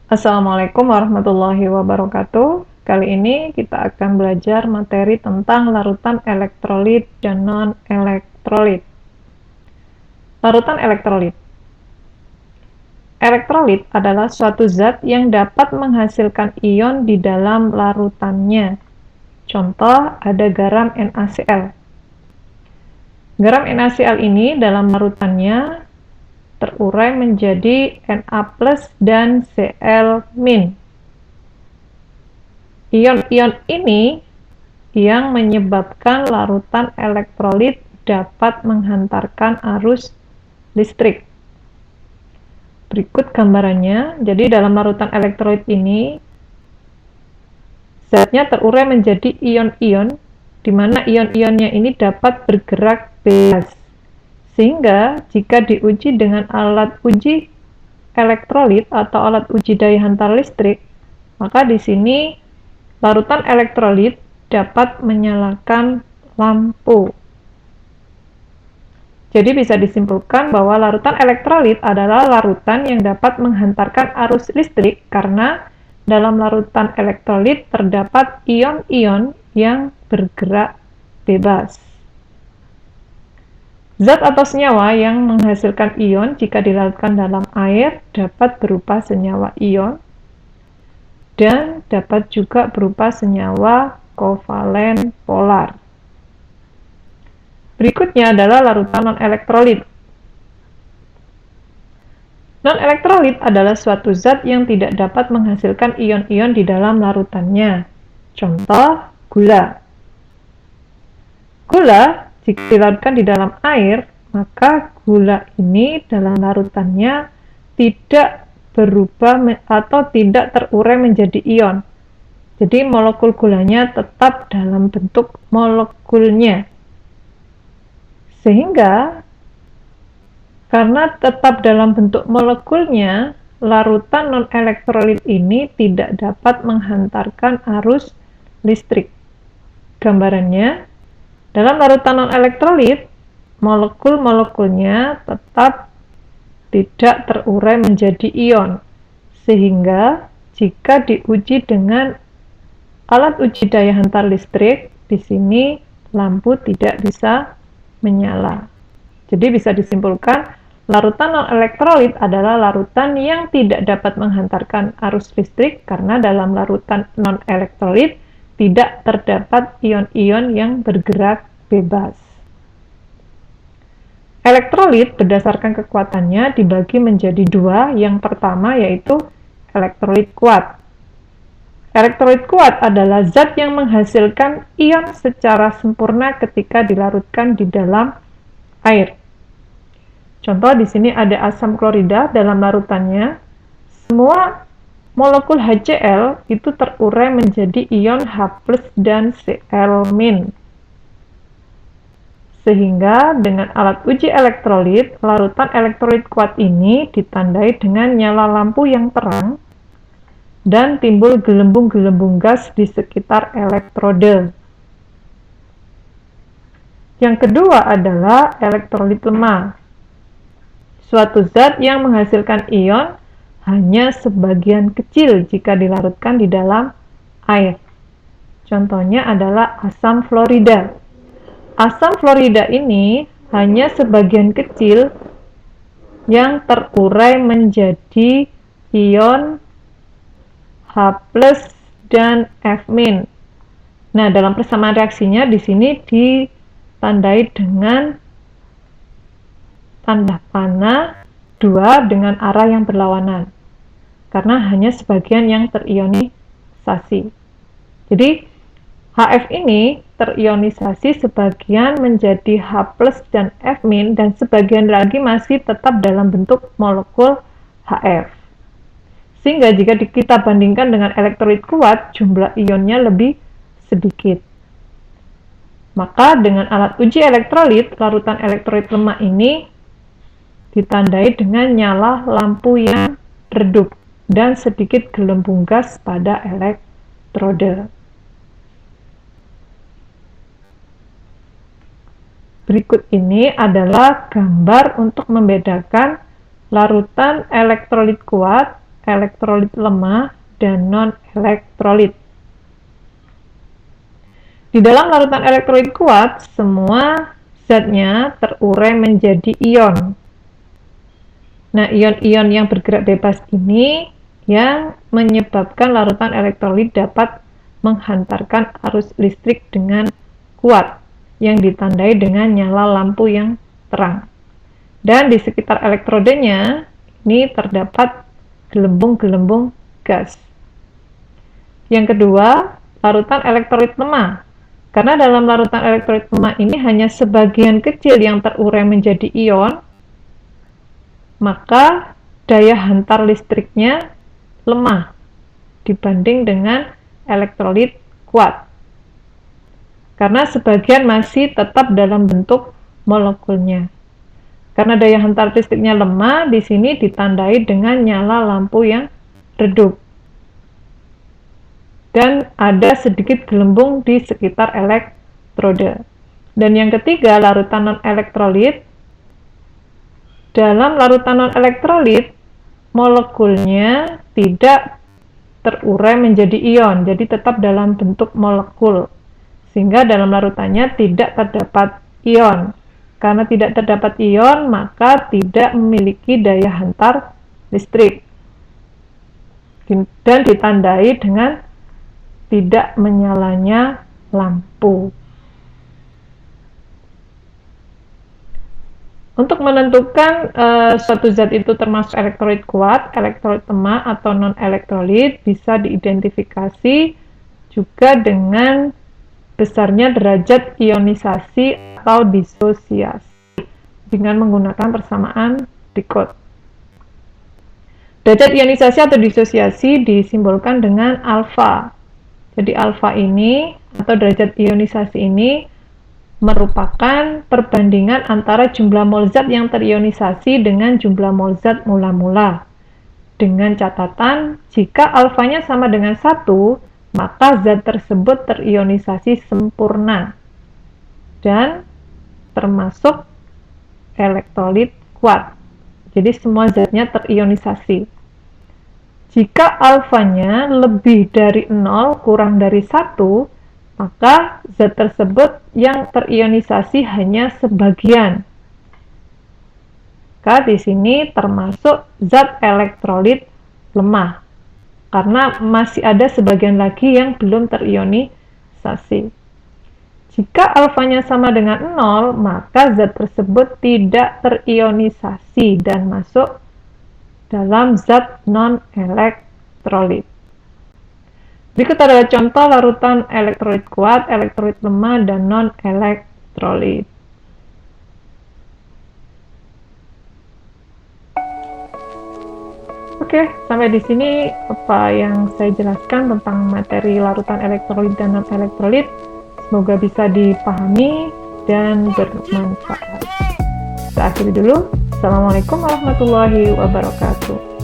Assalamualaikum warahmatullahi wabarakatuh. Kali ini kita akan belajar materi tentang larutan elektrolit dan non-elektrolit. Larutan elektrolit. Elektrolit adalah suatu zat yang dapat menghasilkan ion di dalam larutannya. Contoh, ada garam NaCl. Garam NaCl ini dalam larutannya terurai menjadi Na+ dan Cl-. Ion-ion ini yang menyebabkan larutan elektrolit dapat menghantarkan arus listrik. Berikut gambarannya. Jadi dalam larutan elektrolit ini zatnya terurai menjadi ion-ion, di mana ion-ionnya ini dapat bergerak bebas. Sehingga jika diuji dengan alat uji elektrolit atau alat uji daya hantar listrik, maka di sini larutan elektrolit dapat menyalakan lampu. Jadi bisa disimpulkan bahwa larutan elektrolit adalah larutan yang dapat menghantarkan arus listrik karena dalam larutan elektrolit terdapat ion-ion yang bergerak bebas. Zat atau senyawa yang menghasilkan ion jika dilarutkan dalam air dapat berupa senyawa ion dan dapat juga berupa senyawa kovalen polar. Berikutnya adalah larutan non-elektrolit. Non-elektrolit adalah suatu zat yang tidak dapat menghasilkan ion-ion di dalam larutannya. Contoh, gula. Gula jika dilarutkan di dalam air, maka gula ini dalam larutannya tidak berubah atau tidak terurai menjadi ion. Jadi molekul gulanya tetap dalam bentuk molekulnya. Sehingga karena tetap dalam bentuk molekulnya, larutan non-elektrolit ini tidak dapat menghantarkan arus listrik. Gambarannya, dalam larutan non-elektrolit, molekul-molekulnya tetap tidak terurai menjadi ion, sehingga jika diuji dengan alat uji daya hantar listrik, di sini lampu tidak bisa menyala. Jadi bisa disimpulkan, larutan non-elektrolit adalah larutan yang tidak dapat menghantarkan arus listrik karena dalam larutan non-elektrolit tidak terdapat ion-ion yang bergerak bebas. Elektrolit berdasarkan kekuatannya dibagi menjadi dua. Yang pertama yaitu elektrolit kuat. Elektrolit kuat adalah zat yang menghasilkan ion secara sempurna ketika dilarutkan di dalam air. Contoh di sini ada asam klorida dalam larutannya. Semua molekul HCl itu terurai menjadi ion H+ dan Cl-. Sehingga dengan alat uji elektrolit, larutan elektrolit kuat ini ditandai dengan nyala lampu yang terang dan timbul gelembung-gelembung gas di sekitar elektrode. Yang kedua adalah elektrolit lemah. Suatu zat yang menghasilkan ion hanya sebagian kecil jika dilarutkan di dalam air. Contohnya adalah asam fluorida. Asam fluorida ini hanya sebagian kecil yang terurai menjadi ion H+ dan F-. Nah, dalam persamaan reaksinya di sini ditandai dengan tanda panah 2 dengan arah yang berlawanan, karena hanya sebagian yang terionisasi. Jadi, HF ini terionisasi sebagian menjadi H+ dan F- dan sebagian lagi masih tetap dalam bentuk molekul HF. Sehingga jika kita bandingkan dengan elektrolit kuat, jumlah ionnya lebih sedikit. Maka dengan alat uji elektrolit, larutan elektrolit lemah ini ditandai dengan nyala lampu yang redup dan sedikit gelembung gas pada elektrode. Berikut ini adalah gambar untuk membedakan larutan elektrolit kuat, elektrolit lemah dan non-elektrolit. Di dalam larutan elektrolit kuat, semua zatnya terurai menjadi ion. Nah, ion-ion yang bergerak bebas ini yang menyebabkan larutan elektrolit dapat menghantarkan arus listrik dengan kuat yang ditandai dengan nyala lampu yang terang. Dan di sekitar elektrodenya ini terdapat gelembung-gelembung gas. Yang kedua, larutan elektrolit lemah. Karena dalam larutan elektrolit lemah ini hanya sebagian kecil yang terurai menjadi ion, maka daya hantar listriknya lemah dibanding dengan elektrolit kuat. Karena sebagian masih tetap dalam bentuk molekulnya. Karena daya hantar listriknya lemah, di sini ditandai dengan nyala lampu yang redup. Dan ada sedikit gelembung di sekitar elektrode. Dan yang ketiga, larutan non-elektrolit. Dalam larutan non-elektrolit, molekulnya tidak terurai menjadi ion, jadi tetap dalam bentuk molekul. Sehingga dalam larutannya tidak terdapat ion. Karena tidak terdapat ion, maka tidak memiliki daya hantar listrik. Dan ditandai dengan tidak menyalanya lampu. Untuk menentukan suatu zat itu termasuk elektrolit kuat, elektrolit lemah, atau non-elektrolit bisa diidentifikasi juga dengan besarnya derajat ionisasi atau disosiasi dengan menggunakan persamaan berikut. Derajat ionisasi atau disosiasi disimbolkan dengan alfa. Jadi alfa ini atau derajat ionisasi ini merupakan perbandingan antara jumlah mol zat yang terionisasi dengan jumlah mol zat mula-mula. Dengan catatan, jika alfanya sama dengan 1, maka zat tersebut terionisasi sempurna dan termasuk elektrolit kuat. Jadi semua zatnya terionisasi. Jika alfanya lebih dari 0 kurang dari 1, maka zat tersebut yang terionisasi hanya sebagian. Maka di sini termasuk zat elektrolit lemah, karena masih ada sebagian lagi yang belum terionisasi. Jika alfanya sama dengan 0, maka zat tersebut tidak terionisasi dan masuk dalam zat non-elektrolit. Berikut adalah contoh larutan elektrolit kuat, elektrolit lemah, dan non-elektrolit. Oke, sampai di sini apa yang saya jelaskan tentang materi larutan elektrolit dan non-elektrolit. Semoga bisa dipahami dan bermanfaat. Saya akhiri dulu. Assalamualaikum warahmatullahi wabarakatuh.